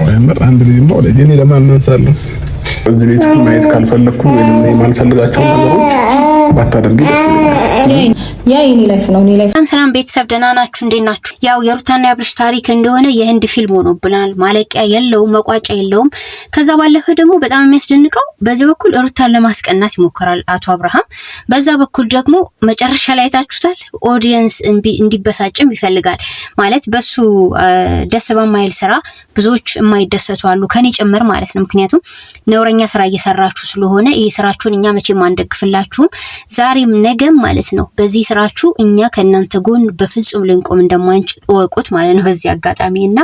የምር አንድ ልጅ ነው ወደ እኔ ለማን አንሳለሁ። እዚህ ቤት ማየት ካልፈለኩ ወይንም የማልፈልጋቸው ነገሮች ባታደርጊ ደስ ይለኛል። ያ የኔ ላይፍ ነው። እኔ ላይፍ ሰላም ቤተሰብ ደህና ናችሁ? እንዴት ናችሁ? ያው የሩታና የአብርሽ ታሪክ እንደሆነ የህንድ ፊልም ሆኖብናል። ማለቂያ የለውም፣ መቋጫ የለውም። ከዛ ባለፈ ደግሞ በጣም የሚያስደንቀው በዚህ በኩል ሩታን ለማስቀናት ይሞክራል አቶ አብርሃም፣ በዛ በኩል ደግሞ መጨረሻ ላይ ታችሁታል። ኦዲየንስ እንዲበሳጭም ይፈልጋል። ማለት በሱ ደስ በማይል ስራ ብዙዎች የማይደሰቱ አሉ፣ ከኔ ጭምር ማለት ነው። ምክንያቱም ነውረኛ ስራ እየሰራችሁ ስለሆነ ይሄ ስራችሁን እኛ መቼም አንደግፍላችሁም፣ ዛሬም ነገም ማለት ነው። በዚህ ስራችሁ እኛ ከእናንተ ጎን በፍጹም ልንቆም እንደማንችል እወቁት ማለት ነው። በዚህ አጋጣሚ እና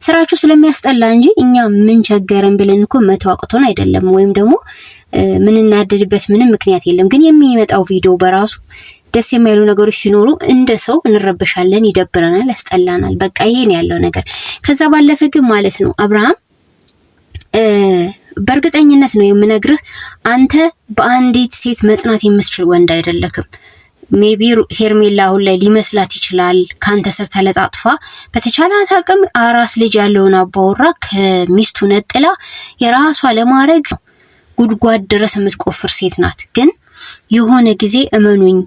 ስራችሁ ስለሚያስጠላ እንጂ እኛ ምን ቸገረን ብለን እኮ መተዋቅቶን አይደለም፣ ወይም ደግሞ ምን እናደድበት ምንም ምክንያት የለም። ግን የሚመጣው ቪዲዮ በራሱ ደስ የማይሉ ነገሮች ሲኖሩ እንደ ሰው እንረበሻለን፣ ይደብረናል፣ ያስጠላናል። በቃ ይሄን ያለው ነገር። ከዛ ባለፈ ግን ማለት ነው አብርሃም በእርግጠኝነት ነው የምነግርህ፣ አንተ በአንዲት ሴት መጽናት የምትችል ወንድ አይደለክም። ሜቢ ሄርሜላ አሁን ላይ ሊመስላት ይችላል ካንተ ስር ተለጣጥፋ በተቻላት አቅም አራስ ልጅ ያለውን አባወራ ከሚስቱ ነጥላ የራሷ ለማድረግ ጉድጓድ ድረስ የምትቆፍር ሴት ናት። ግን የሆነ ጊዜ እመኑኝ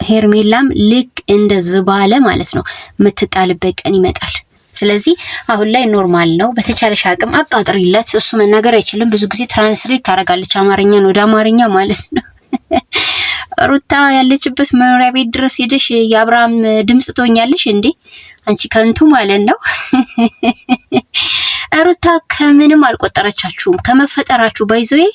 ሄርሜላም ልክ እንደ ዝባለ ማለት ነው የምትጣልበት ቀን ይመጣል። ስለዚህ አሁን ላይ ኖርማል ነው። በተቻለሽ አቅም አቃጥሪለት። እሱ መናገር አይችልም፣ ብዙ ጊዜ ትራንስሌት ታደርጋለች አማርኛን ወደ አማርኛ ማለት ነው። ሩታ ያለችበት መኖሪያ ቤት ድረስ ሄደሽ የአብርሃም ድምጽ ትሆኛለሽ እንዴ አንቺ ከንቱ ማለት ነው። ሩታ ከምንም አልቆጠረቻችሁም ከመፈጠራችሁ ባይዘይ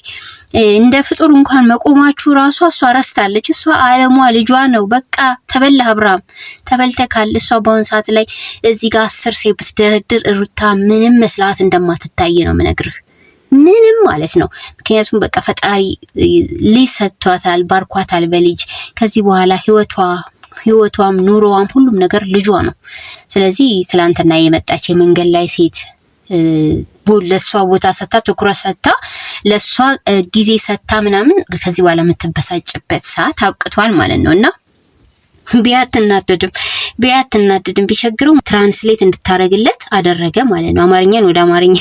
እንደ ፍጡር እንኳን መቆማችሁ ራሷ እሷ ረስታለች። እሷ ዓለሟ ልጇ ነው። በቃ ተበላ አብርሃም ተበልተካል። እሷ በአሁን ሰዓት ላይ እዚህ ጋር 10 ሴት ብትደረድር ሩታ ምንም መስላት እንደማትታይ ነው የምነግርህ። ምንም ማለት ነው። ምክንያቱም በቃ ፈጣሪ ልጅ ሰጥቷታል፣ ባርኳታል በልጅ። ከዚህ በኋላ ህይወቷም ኑሮዋም ሁሉም ነገር ልጇ ነው። ስለዚህ ትላንትና የመጣች የመንገድ ላይ ሴት ለሷ ቦታ ሰጣ፣ ትኩረት ሰጣ፣ ለሷ ጊዜ ሰጣ ምናምን ከዚህ በኋላ የምትበሳጭበት ሰዓት አብቅቷል ማለት ነውና ቢያትናደድም ቢቸግረው ትራንስሌት እንድታረግለት አደረገ ማለት ነው። አማርኛን ወደ አማርኛ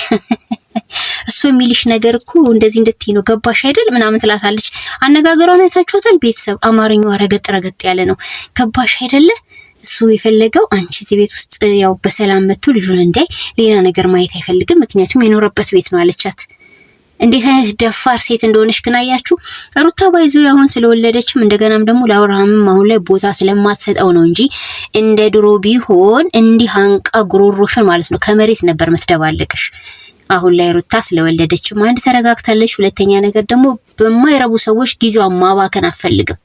እሱ የሚልሽ ነገር እኮ እንደዚህ እንድትይ ነው ገባሽ አይደል ምናምን ትላታለች። አነጋገሯን አይታችኋታል ቤተሰብ? አማርኛዋ ረገጥ ያለ ነው። ገባሽ አይደለ? እሱ የፈለገው አንቺ እዚህ ቤት ውስጥ ያው በሰላም መጥቶ ልጁን እንዳይ ሌላ ነገር ማየት አይፈልግም። ምክንያቱም የኖረበት ቤት ነው አለቻት። እንዴት አይነት ደፋር ሴት እንደሆነች ግን አያችሁ። ሩታ ባይዞ አሁን ስለወለደችም እንደገናም ደግሞ ለአብርሃምም አሁን ላይ ቦታ ስለማትሰጠው ነው እንጂ እንደ ድሮ ቢሆን እንዲህ አንቃ ጉሮሮሽን ማለት ነው ከመሬት ነበር ምትደባለቅሽ። አሁን ላይ ሩታ ስለወለደችም አንድ ተረጋግታለች፣ ሁለተኛ ነገር ደግሞ በማይረቡ ሰዎች ጊዜዋን ማባከን አትፈልግም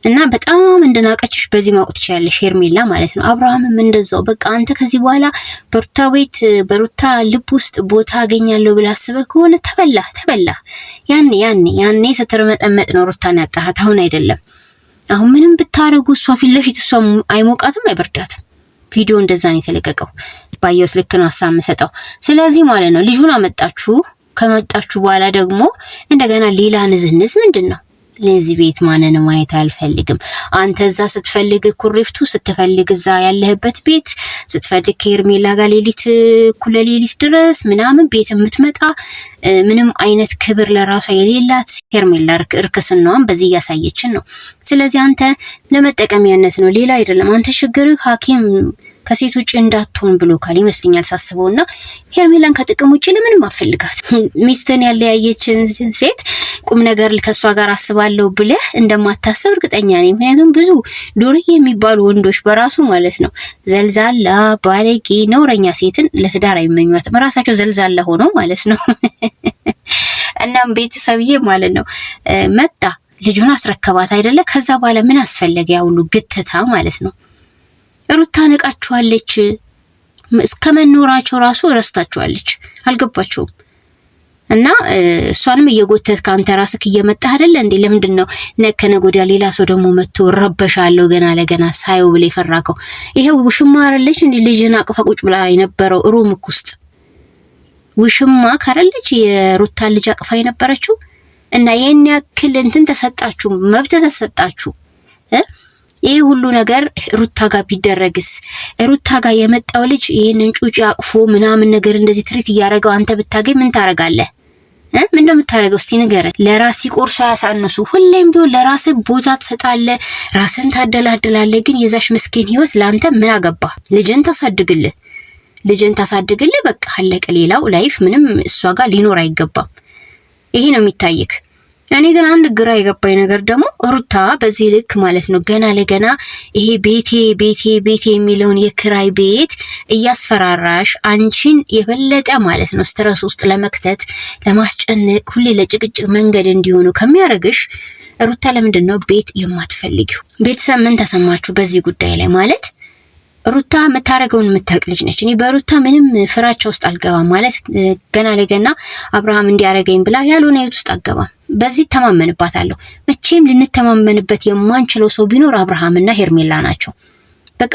እና በጣም እንደናቀችሽ በዚህ ማወቅ ትችያለሽ ሄርሜላ ማለት ነው። አብርሃምም እንደዛው በቃ አንተ ከዚህ በኋላ በሩታ ቤት በሩታ ልብ ውስጥ ቦታ አገኛለሁ ብላ አስበህ ከሆነ ተበላ። ያኔ ስትርመጠመጥ ነው ሩታን ያጣሃት፣ አሁን አይደለም። አሁን ምንም ብታረጉ እሷ ፊት ለፊት እሷ አይሞቃትም አይበርዳትም። ቪዲዮ እንደዛ ነው የተለቀቀው። ባየሁት ልክ ነው ሀሳብ የምሰጠው። ስለዚህ ማለት ነው ልጁን ከመጣችሁ በኋላ ደግሞ እንደገና ሌላ ንዝንዝ ምንድን ነው? ለዚህ ቤት ማንንም ማየት አልፈልግም። አንተ እዛ ስትፈልግ ኩሪፍቱ፣ ስትፈልግ እዛ ያለህበት ቤት፣ ስትፈልግ ከሄርሜላ ጋር እኩለ ሌሊት ድረስ ምናምን ቤት የምትመጣ ምንም አይነት ክብር ለራሷ የሌላት ሄርሜላ እርክስናዋን በዚህ እያሳየችን ነው። ስለዚህ አንተ ለመጠቀሚያነት ነው፣ ሌላ አይደለም። አንተ ችግርህ ሐኪም ከሴት ውጪ እንዳትሆን ብሎካል ይመስለኛል ሳስበውና ሄርሜላን ከጥቅም ውጪ ለምንም አፈልጋት። ሚስትን ያለያየችን ሴት ቁም ነገር ከሷ ጋር አስባለሁ ብለህ እንደማታስብ እርግጠኛ ነኝ። ምክንያቱም ብዙ ዱርዬ የሚባሉ ወንዶች በራሱ ማለት ነው ዘልዛላ፣ ባለጌ፣ ነውረኛ ሴትን ለትዳር አይመኟትም። ራሳቸው ዘልዛላ ሆነው ማለት ነው። እናም ቤተሰብዬ ማለት ነው መጣ ልጁን አስረከባት አይደለ? ከዛ በኋላ ምን አስፈለገ ያ ሁሉ ግትታ ማለት ነው? ሩታ ነቃችኋለች። እስከመኖራቸው ራሱ ረስታችኋለች። አልገባችሁም? እና እሷንም እየጎተት ካንተ ራስክ እየመጣህ አይደለ እንዴ? ለምንድነው ከነገ ወዲያ ሌላ ሰው ደግሞ መጥቶ ረበሻለሁ ገና ለገና ሳይው ብለ ይፈራከው? ይሄው ውሽማ አይደለች እንዴ ልጅን አቅፋ ቁጭ ብላ የነበረው ሩምክ ውስጥ ውሽማ ካረለች የሩታ ልጅ አቅፋ የነበረችው? እና የኛ ያክል እንትን ተሰጣችሁ፣ መብት ተሰጣችሁ። ይሄ ሁሉ ነገር ሩታ ጋር ቢደረግስ? ሩታ ጋር የመጣው ልጅ ይሄንን ጩጭ አቅፎ ምናምን ነገር እንደዚህ ትሪት እያደረገው አንተ ብታገኝ ምን ታረጋለህ? ምን እንደምታረገው እስቲ ንገረን። ለራስ ሲቆርሱ ያሳነሱ። ሁሌም ቢሆን ለራስ ቦታ ትሰጣለህ፣ ራስን ታደላድላለህ። ግን የዛሽ ምስኪን ህይወት ለአንተ ምን አገባ? ልጅን ታሳድግልህ በቃ አለቀ። ሌላው ላይፍ ምንም እሷ ጋር ሊኖር አይገባም። ይሄ ነው የሚታይክ። እኔ ግን አንድ ግራ የገባኝ ነገር ደግሞ ሩታ በዚህ ልክ ማለት ነው ገና ለገና ይሄ ቤቴ የሚለውን የክራይ ቤት እያስፈራራሽ አንቺን የበለጠ ማለት ነው ስትረስ ውስጥ ለመክተት ለማስጨነቅ ሁሌ ለጭቅጭቅ መንገድ እንዲሆኑ ከሚያደርግሽ ሩታ ለምንድን ነው ቤት የማትፈልጊው? ቤተሰብ ምን ተሰማችሁ በዚህ ጉዳይ ላይ? ማለት ሩታ የምታረገውን የምታውቅ ልጅ ነች። እኔ በሩታ ምንም ፍራቻ ውስጥ አልገባም። ማለት ገና ለገና አብርሃም እንዲያረገኝ ብላ ያልሆነ ህይወት ውስጥ አልገባም። በዚህ ተማመንባታለሁ። መቼም ልንተማመንበት የማንችለው ሰው ቢኖር አብርሃምና ሄርሜላ ናቸው። በቃ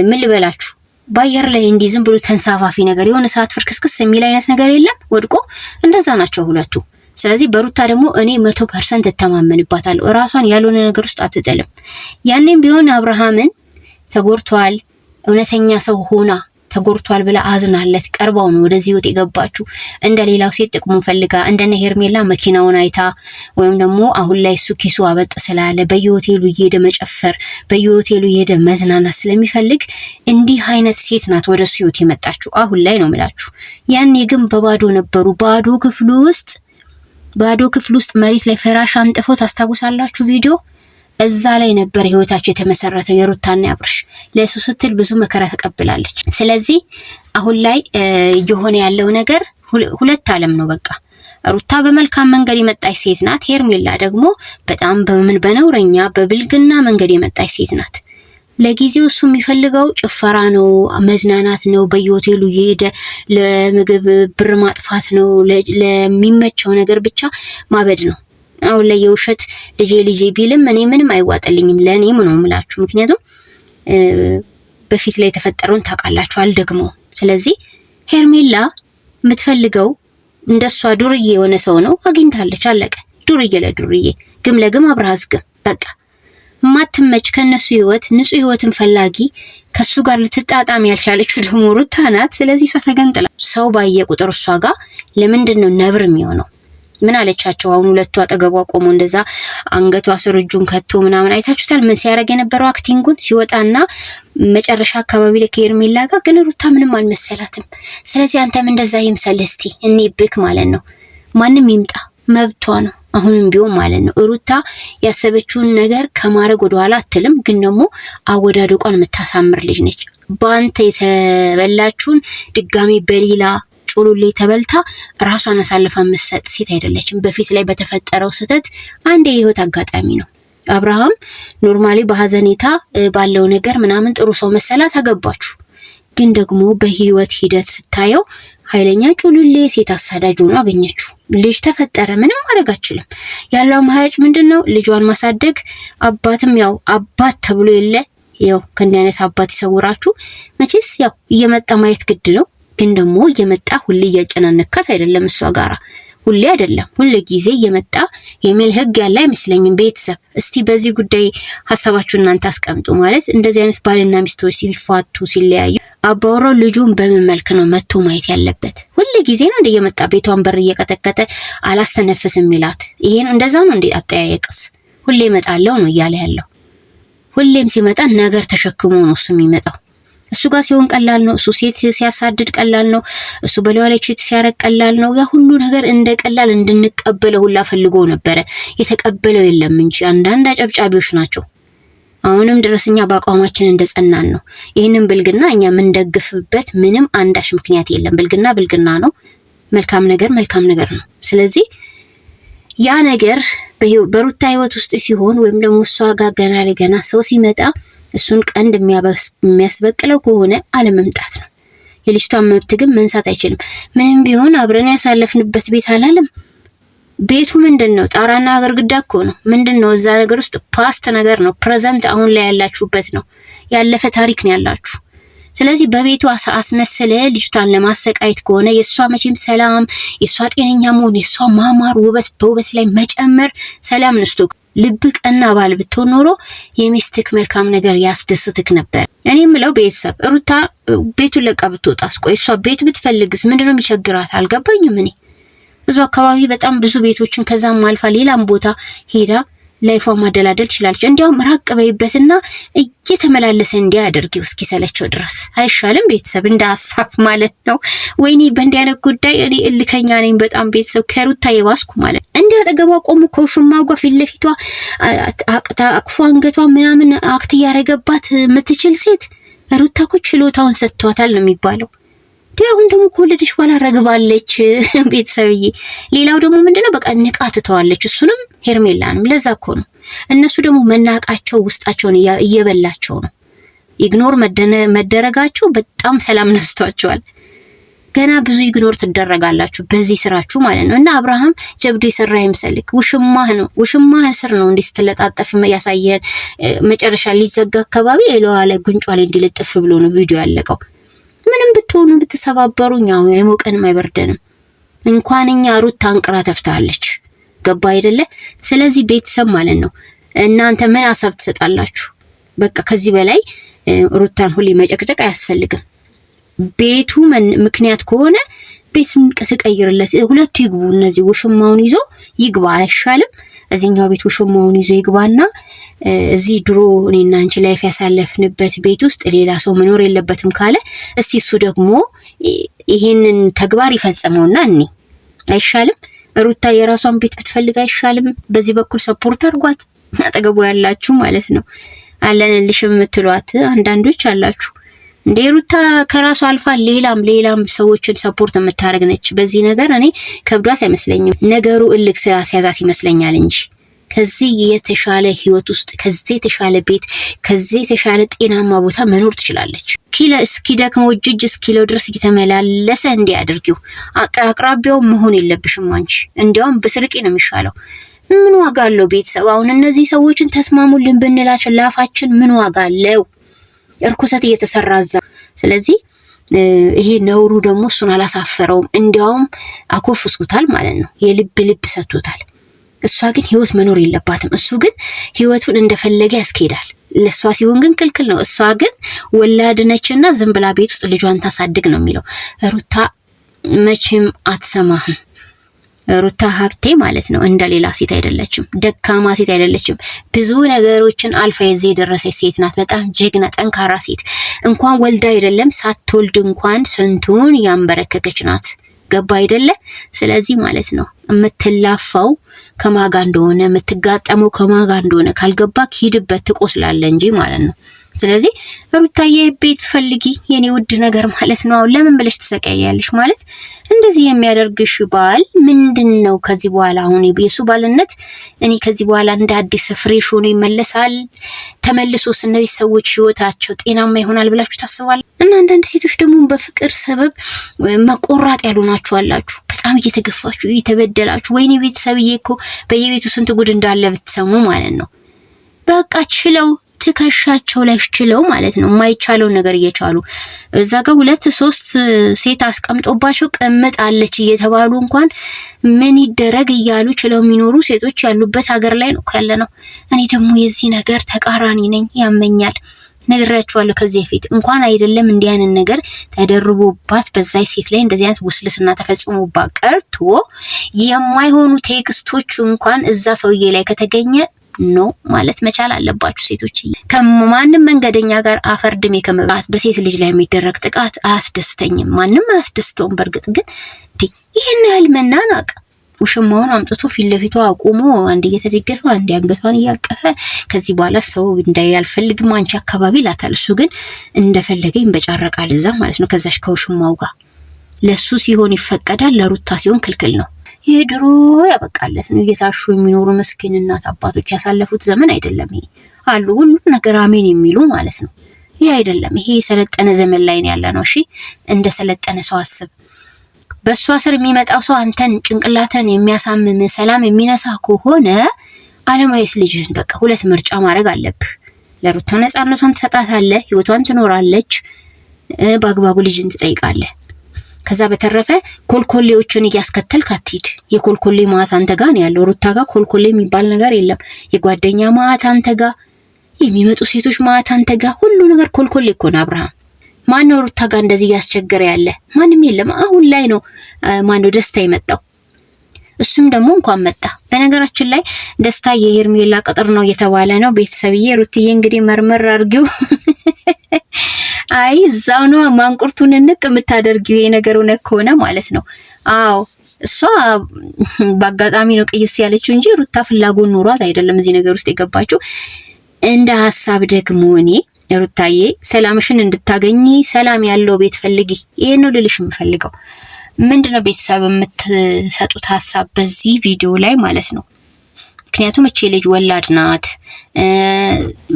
ምን ልበላችሁ፣ ባየር ላይ እንዲህ ዝም ብሎ ተንሳፋፊ ነገር የሆነ ሰዓት ፍርክስክስ የሚል አይነት ነገር የለም ወድቆ፣ እንደዛ ናቸው ሁለቱ። ስለዚህ በሩታ ደግሞ እኔ 100% እተማመንባታለሁ። ራሷን ያልሆነ ነገር ውስጥ አትጥልም። ያኔም ቢሆን አብርሃምን ተጎድቷል፣ እውነተኛ ሰው ሆና ተጎድቷል ብላ አዝናለት ቀርባው ነው ወደዚህ ወጥ የገባችሁ። እንደሌላው ሴት ጥቅሙን ፈልጋ እንደነ ሄርሜላ መኪናውን አይታ ወይም ደግሞ አሁን ላይ እሱ ኪሱ አበጥ ስላለ በየሆቴሉ እየሄደ መጨፈር በየሆቴሉ እየሄደ መዝናናት ስለሚፈልግ እንዲህ አይነት ሴት ናት ወደሱ ህይወት የመጣችሁ አሁን ላይ ነው የምላችሁ። ያኔ ግን በባዶ ነበሩ። ባዶ ክፍል ውስጥ መሬት ላይ ፍራሽ አንጥፈው ታስታውሳላችሁ ቪዲዮ። እዛ ላይ ነበር ህይወታቸው የተመሰረተው። የሩታና ያብርሽ ለሱ ስትል ብዙ መከራ ተቀብላለች። ስለዚህ አሁን ላይ እየሆነ ያለው ነገር ሁለት ዓለም ነው በቃ። ሩታ በመልካም መንገድ የመጣች ሴት ናት። ሄርሜላ ደግሞ በጣም በነውረኛ በብልግና መንገድ የመጣች ሴት ናት። ለጊዜው እሱ የሚፈልገው ጭፈራ ነው፣ መዝናናት ነው፣ በየሆቴሉ እየሄደ ለምግብ ብር ማጥፋት ነው፣ ለሚመቸው ነገር ብቻ ማበድ ነው። አሁን ላይ የውሸት ልጄ ቢልም እኔ ምንም አይዋጥልኝም። ለኔም ነው የምላችሁ። ምክንያቱም በፊት ላይ የተፈጠረውን ታውቃላችሁ አልደግመው። ስለዚህ ሄርሜላ የምትፈልገው እንደሷ ዱርዬ የሆነ ሰው ነው፣ አግኝታለች። አለቀ። ዱርዬ ለዱርዬ ግም ለግም አብራዝግም በቃ ማትመች ከነሱ ህይወት ንጹህ ህይወትን ፈላጊ ከሱ ጋር ልትጣጣም ያልቻለችው ደግሞ ሩታ ናት። ስለዚህ እሷ ተገንጥላ ሰው ባየ ቁጥር እሷ ጋር ለምንድን ነው ነብር የሚሆነው? ምን አለቻቸው? አሁን ሁለቱ አጠገቧ ቆሞ እንደዛ አንገቷ ስር እጁን ከቶ ምናምን አይታችሁታል። ምን ሲያደርግ የነበረው አክቲንጉን ሲወጣና መጨረሻ አካባቢ ላይ ከሄርሜላ ጋር ግን ሩታ ምንም አልመሰላትም። ስለዚህ አንተም እንደዛ ይምሰልህ እስቲ እኔ ብክ ማለት ነው። ማንም ይምጣ መብቷ ነው አሁንም ቢሆን ማለት ነው። ሩታ ያሰበችውን ነገር ከማድረግ ወደኋላ አትልም። ግን ደግሞ አወዳደቋን የምታሳምር ልጅ ነች። በአንተ የተበላችሁን ድጋሚ በሌላ ጩሉሌ ተበልታ ራሷን አሳልፋ መስጠት ሴት አይደለችም። በፊት ላይ በተፈጠረው ስህተት አንድ የህይወት አጋጣሚ ነው። አብርሃም ኖርማሊ በሐዘኔታ ባለው ነገር ምናምን ጥሩ ሰው መሰላት አገባችሁ። ግን ደግሞ በህይወት ሂደት ስታየው ኃይለኛ ጩሉሌ ሴት አሳዳጅ ሆኖ አገኘችው። ልጅ ተፈጠረ፣ ምንም ማድረግ አትችልም። ያለው አማራጭ ምንድነው? ልጇን ማሳደግ። አባትም ያው አባት ተብሎ የለ ያው ከእንዲህ አይነት አባት ይሰውራችሁ። መቼስ ያው እየመጣ ማየት ግድ ነው። ግን ደግሞ እየመጣ ሁሌ እያጨናነካት አይደለም እሷ ጋራ ሁሌ አይደለም ሁሌ ጊዜ እየመጣ የሚል ህግ ያለ አይመስለኝም። ቤተሰብ እስቲ በዚህ ጉዳይ ሐሳባችሁን እናንተ አስቀምጡ። ማለት እንደዚህ አይነት ባልና ሚስቶች ሲፋቱ ሲለያዩ አባወራው ልጁን በምን መልክ ነው መጥቶ ማየት ያለበት? ሁሌ ጊዜ ነው እንደ እየመጣ ቤቷን በር እየቀጠቀጠ አላስተነፍስም ይላት። ይሄን እንደዛ ነው እንዴ? አጠያየቅስ ሁሌ እመጣለሁ ነው እያለ ያለው። ሁሌም ሲመጣ ነገር ተሸክሞ ነው እሱ የሚመጣው። እሱ ጋር ሲሆን ቀላል ነው። እሱ ሴት ሲያሳድድ ቀላል ነው። እሱ በለዋ ላይ ቺት ሲያረግ ቀላል ነው። ያ ሁሉ ነገር እንደ ቀላል እንድንቀበለው ሁላ ፈልጎ ነበረ። የተቀበለው የለም እንጂ አንዳንድ አጨብጫቢዎች ናቸው። አሁንም ድረስኛ በአቋማችን እንደጸናን ነው። ይህንን ብልግና እኛ የምንደግፍበት ምንም አንዳች ምክንያት የለም። ብልግና ነው። መልካም ነገር ነው። ስለዚህ ያ ነገር በሩታ ህይወት ውስጥ ሲሆን ወይም ደግሞ እሷ ጋር ገና ለገና ሰው ሲመጣ እሱን ቀንድ የሚያስበቅለው ከሆነ አለመምጣት ነው። የልጅቷን መብት ግን መንሳት አይችልም። ምንም ቢሆን አብረን ያሳለፍንበት ቤት አላለም። ቤቱ ምንድነው? ጣራና ግድግዳ እኮ ነው። ምንድነው? እዛ ነገር ውስጥ ፓስት ነገር ነው። ፕሬዘንት አሁን ላይ ያላችሁበት ነው። ያለፈ ታሪክ ነው ያላችሁ። ስለዚህ በቤቱ አስመስለ ልጅቷን ለማሰቃየት ከሆነ የሷ መቼም ሰላም፣ የሷ ጤነኛ መሆን፣ የሷ ማማር፣ ውበት በውበት ላይ መጨመር ሰላም ነስቶ ልብ ቀና ባል ብትሆን ኖሮ የሚስትክ መልካም ነገር ያስደስትክ ነበር። እኔ የምለው ቤተሰብ ሩታ ቤቱን ለቃ ብትወጣስ? ቆይ እሷ ቤት ብትፈልግስ ምንድነው የሚቸግራት? አልገባኝም። እኔ እዛው አካባቢ በጣም ብዙ ቤቶችን ከዛም አልፋ ሌላም ቦታ ሄዳ ላይፏ ማደላደል ትችላለች። እንዲያውም ራቅ በይበትና እየተመላለሰ እንዲያደርጊው እስኪሰለቸው ድረስ አይሻልም? ቤተሰብ እንደ ሐሳብ ማለት ነው። ወይኔ በእንዲህ አይነት ጉዳይ እኔ እልከኛ ነኝ በጣም ቤተሰብ፣ ከሩታ የባስኩ ማለት እንደ አጠገቧ ቆሙ ከውሽማጓ ፊት ለፊቷ አቅፎ አንገቷ ምናምን አክት ያረገባት የምትችል ሴት ሩታ እኮ ችሎታውን ሰጥቷታል ነው የሚባለው። አሁን ደግሞ ከወለደች በኋላ ረግባለች ቤተሰብዬ። ሌላው ደግሞ ምንድነው በቃ ንቃት ተዋለች፣ እሱንም ሄርሜላንም። ለዛ እኮ ነው እነሱ ደግሞ መናቃቸው ውስጣቸውን እየበላቸው ነው። ኢግኖር መደረጋቸው በጣም ሰላም ነስቷቸዋል። ገና ብዙ ኢግኖር ትደረጋላችሁ በዚህ ስራችሁ ማለት ነው። እና አብርሃም ጀብዱ የሰራ ይመስልክ ውሽማህ ነው፣ ውሽማህ ስር ነው እንዲህ ስትለጣጠፍ ያሳየን። መጨረሻ ሊዘጋ አካባቢ ኤሎዋ ላይ ጉንጯ ላይ እንዲለጥፍ ብሎ ነው ቪዲዮ ያለቀው። ምንም ብትሆኑ ብትሰባበሩ እኛው የሞቀንም አይበርደንም። እንኳንኛ ሩት ታንቅራ ተፍታለች። ገባ አይደለ? ስለዚህ ቤተሰብ ማለት ነው እናንተ ምን ሐሳብ ትሰጣላችሁ? በቃ ከዚህ በላይ ሩታን ሁሌ መጨቅጨቅ አያስፈልግም። ቤቱ ምክንያት ከሆነ ቤቱን ተቀይርለት፣ ሁለቱ ይግቡ። እነዚህ ውሽማውን ይዞ ይግባ አይሻልም? እዚህኛው ቤት ውሽማውን ይዞ ይግባና እዚህ ድሮ እኔና አንቺ ላይፍ ያሳለፍንበት ቤት ውስጥ ሌላ ሰው መኖር የለበትም ካለ እስቲ እሱ ደግሞ ይሄንን ተግባር ይፈጽመውና እኔ አይሻልም? ሩታ የራሷን ቤት ብትፈልግ አይሻልም? በዚህ በኩል ሰፖርት አድርጓት፣ አጠገቡ ያላችሁ ማለት ነው። አለንልሽ የምትሏት አንዳንዶች አላችሁ። እንደ ሩታ ከራሷ አልፋ ሌላም ሰዎችን ሰፖርት የምታረግ ነች። በዚህ ነገር እኔ ከብዷት አይመስለኝም። ነገሩ እልክ ሲያዛት ይመስለኛል እንጂ ከዚህ የተሻለ ህይወት ውስጥ ከዚህ የተሻለ ቤት ከዚህ የተሻለ ጤናማ ቦታ መኖር ትችላለች። እስኪ ደክሞ እጅ እስኪለው ድረስ እየተመላለሰ እንዲያደርጊው አቅራቢያው መሆን የለብሽም አንቺ። እንዲያውም በስርቂ ነው የሚሻለው። ምን ዋጋ አለው ቤተሰብ? አሁን እነዚህ ሰዎችን ተስማሙልን ብንላቸው ላፋችን ምን ዋጋ አለው? እርኩሰት እየተሰራዛ። ስለዚህ ይሄ ነውሩ ደግሞ እሱን አላሳፈረውም። እንዲያውም አኮፍሱታል ማለት ነው። ልብ ሰጥቶታል። እሷ ግን ህይወት መኖር የለባትም። እሱ ግን ህይወቱን እንደፈለገ ያስኬዳል። ለሷ ሲሆን ግን ክልክል ነው። እሷ ግን ወላድ ነችና ዝም ብላ ቤት ውስጥ ልጇን ታሳድግ ነው የሚለው። ሩታ መቼም አትሰማህም። ሩታ ሀብቴ ማለት ነው እንደሌላ ሴት አይደለችም። ደካማ ሴት አይደለችም። ብዙ ነገሮችን አልፋ የዚህ የደረሰች ሴት ናት። በጣም ጀግና ጠንካራ ሴት። እንኳን ወልዳ አይደለም ሳትወልድ እንኳን ስንቱን ያንበረከከች ናት። ገባ አይደለ? ስለዚህ ማለት ነው የምትላፋው ከማጋ እንደሆነ የምትጋጠመው ከማጋ እንደሆነ ካልገባ ሂድበት ትቆስላለ እንጂ ማለት ነው። ስለዚህ ሩታዬ ቤት ፈልጊ የኔ ውድ ነገር ማለት ነው። አሁን ለምን ብለሽ ትሰቃያለሽ? ማለት እንደዚህ የሚያደርግሽ ባል ምንድነው? ከዚህ በኋላ አሁን የሱ ባልነት እኔ ከዚህ በኋላ እንደ አዲስ ፍሬሽ ሆኖ ይመለሳል? ተመልሶስ እነዚህ ሰዎች ህይወታቸው ጤናማ ይሆናል ብላችሁ ታስባላችሁ? እና አንዳንድ ሴቶች ደግሞ በፍቅር ሰበብ መቆራጥ ያሉናችሁ አላችሁ። በጣም እየተገፋችሁ እየተበደላችሁ። ወይኔ ቤተሰብዬ እኮ በየቤቱ ስንት ጉድ እንዳለ ብትሰሙ ማለት ነው። በቃ ችለው ትከሻቸው ላይ ችለው ማለት ነው የማይቻለው ነገር እየቻሉ እዛ ጋር 2-3 ሴት አስቀምጦባቸው ቅምጥ አለች እየተባሉ እንኳን ምን ይደረግ እያሉ ችለው የሚኖሩ ሴቶች ያሉበት ሀገር ላይ ነው ያለነው። እኔ ደግሞ የዚህ ነገር ተቃራኒ ነኝ፣ ያመኛል። ነግራችኋለሁ ከዚህ በፊት እንኳን አይደለም እንዲህ አይነት ነገር ተደርቦባት በዛይ ሴት ላይ እንደዚህ አይነት ውስልትና ተፈጽሞባት ቀርቶ የማይሆኑ ቴክስቶች እንኳን እዛ ሰውዬ ላይ ከተገኘ ኖ ማለት መቻል አለባችሁ ሴቶች። ከማንም መንገደኛ ጋር አፈርድሜ ከመባት በሴት ልጅ ላይ የሚደረግ ጥቃት አያስደስተኝም። ማንም አያስደስተውም። በእርግጥ ግን ይሄን ያህል መናናቅ ውሽማውን አምጥቶ ፊት ለፊቷ አቁሞ አንድ እየተደገፈ አንድ አንገቷን እያቀፈ ከዚህ በኋላ ሰው እንዳያልፈልግም አንቺ አካባቢ ላታል። እሱ ግን እንደፈለገ ይንበጫረቃል እዛ ማለት ነው ከዛሽ ከውሽማው ጋር። ለሱ ሲሆን ይፈቀዳል፣ ለሩታ ሲሆን ክልክል ነው። ይሄ ድሮ ያበቃለት ነው። እየታሹ የሚኖሩ መስኪን እናት አባቶች ያሳለፉት ዘመን አይደለም። ይሄ አሉ ሁሉ ነገር አሜን የሚሉ ማለት ነው። ይሄ አይደለም። ይሄ የሰለጠነ ዘመን ላይ ነው ያለ ነው። እሺ እንደ ሰለጠነ ሰው አስብ። በሷ ስር የሚመጣው ሰው አንተን ጭንቅላተን የሚያሳምም ሰላም የሚነሳ ከሆነ አለማየት ልጅህን በቃ ሁለት ምርጫ ማድረግ አለብህ። ለሩታ ነፃነቷን ትሰጣታለህ፣ ህይወቷን ትኖራለች፣ በአግባቡ ልጅን ትጠይቃለህ። ከዛ በተረፈ ኮልኮሌዎችን እያስከተልክ አትሂድ። የኮልኮሌ ማዕት አንተ ጋር ነው ያለው። ሩታ ጋር ኮልኮሌ የሚባል ነገር የለም። የጓደኛ ማዕት አንተ ጋር፣ የሚመጡ ሴቶች ማዕት አንተ ጋር፣ ሁሉ ነገር ኮልኮሌ እኮ ነው። አብርሃም ማነው ሩታ ጋር እንደዚህ ያስቸገረ ያለ? ማንም የለም። አሁን ላይ ነው ማነው ደስታ የመጣው? እሱም ደግሞ እንኳን መጣ። በነገራችን ላይ ደስታ የሄርሜላ ቅጥር ነው እየተባለ ነው። ቤተሰብዬ ሩትዬ እንግዲህ መርመር አድርጊው። አይ እዛው ነው ማንቁርቱን ንቅ የምታደርጊው ይሄ ነገር እውነት ከሆነ ማለት ነው። አዎ እሷ በአጋጣሚ ነው ቅይስ ያለችው እንጂ ሩታ ፍላጎት ኑሯት አይደለም እዚህ ነገር ውስጥ የገባችው። እንደ ሐሳብ ደግሞ እኔ ሩታዬ ሰላምሽን እንድታገኚ ሰላም ያለው ቤት ፈልጊ። ይሄን ነው ልልሽ የምፈልገው። ምንድነው ቤተሰብ የምትሰጡት ሐሳብ በዚህ ቪዲዮ ላይ ማለት ነው? ምክንያቱም እቺ ልጅ ወላድ ናት።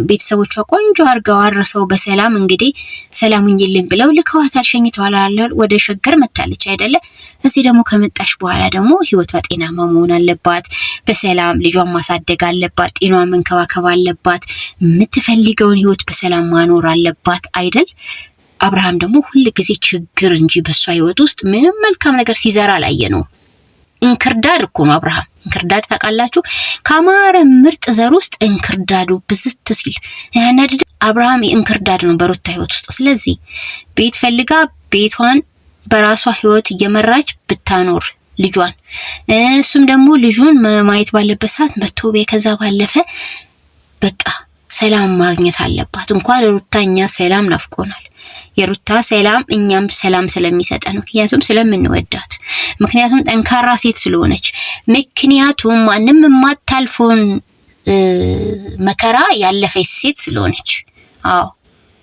ቤተሰቦቿ ቆንጆ አርገው አርሰው በሰላም እንግዲህ ሰላም ሁኚልን ብለው ልከዋታል፣ ሸኝተዋል። ወደ ሸገር መታለች አይደለ? እዚህ ደግሞ ከመጣሽ በኋላ ደግሞ ህይወቷ ጤናማ መሆን አለባት። በሰላም ልጇን ማሳደግ አለባት። ጤናዋን መንከባከብ አለባት። የምትፈልገውን ህይወት በሰላም ማኖር አለባት አይደል? አብርሃም ደግሞ ሁሉ ጊዜ ችግር እንጂ በሷ ህይወት ውስጥ ምንም መልካም ነገር ሲዘራ አላየ ነው። እንክርዳድ እኮ ነው አብርሃም። እንክርዳድ ታውቃላችሁ? ከአማረ ምርጥ ዘር ውስጥ እንክርዳዱ ብዝት ሲል ያናድድ። አብርሃም የእንክርዳድ ነው በሩታ ህይወት ውስጥ። ስለዚህ ቤት ፈልጋ ቤቷን በራሷ ህይወት እየመራች ብታኖር ልጇን፣ እሱም ደግሞ ልጁን ማየት ባለበት ሰዓት መጥቶ ከዛ ባለፈ በቃ ሰላም ማግኘት አለባት። እንኳን ሩታኛ ሰላም ናፍቆናል። የሩታ ሰላም እኛም ሰላም ስለሚሰጠን፣ ምክንያቱም ስለምንወዳት፣ ምክንያቱም ጠንካራ ሴት ስለሆነች፣ ምክንያቱም ማንም የማታልፈውን መከራ ያለፈች ሴት ስለሆነች። አዎ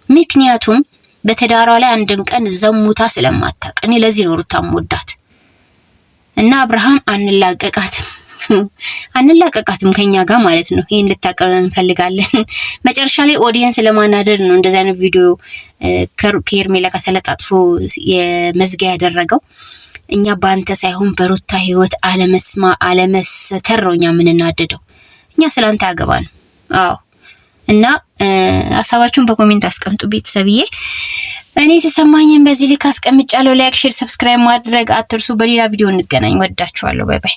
ምክንያቱም በትዳሯ ላይ አንድም ቀን ዘሙታ ስለማታውቅ። እኔ ለዚህ ነው ሩታም ወዳት እና አብርሃም አንላቀቃትም ከኛ ጋር ማለት ነው። ይሄን ልታቀርብ እንፈልጋለን። መጨረሻ ላይ ኦዲየንስ ለማናደድ ነው እንደዚህ አይነት ቪዲዮ ከሄርሜላ ጋር ተለጣጥፎ የመዝጊያ ያደረገው። እኛ በአንተ ሳይሆን በሩታ ህይወት አለመሰተር ነው እኛ የምንናደደው። እኛ ስላንተ ያገባን። አዎ እና ሐሳባችሁን በኮሜንት አስቀምጡ ቤተሰብዬ። እኔ ተሰማኝን በዚህ ልክ አስቀምጫለሁ። ላይክ፣ ሼር፣ ሰብስክራይብ ማድረግ አትርሱ። በሌላ ቪዲዮ እንገናኝ። ወዳችኋለሁ። ባይ ባይ።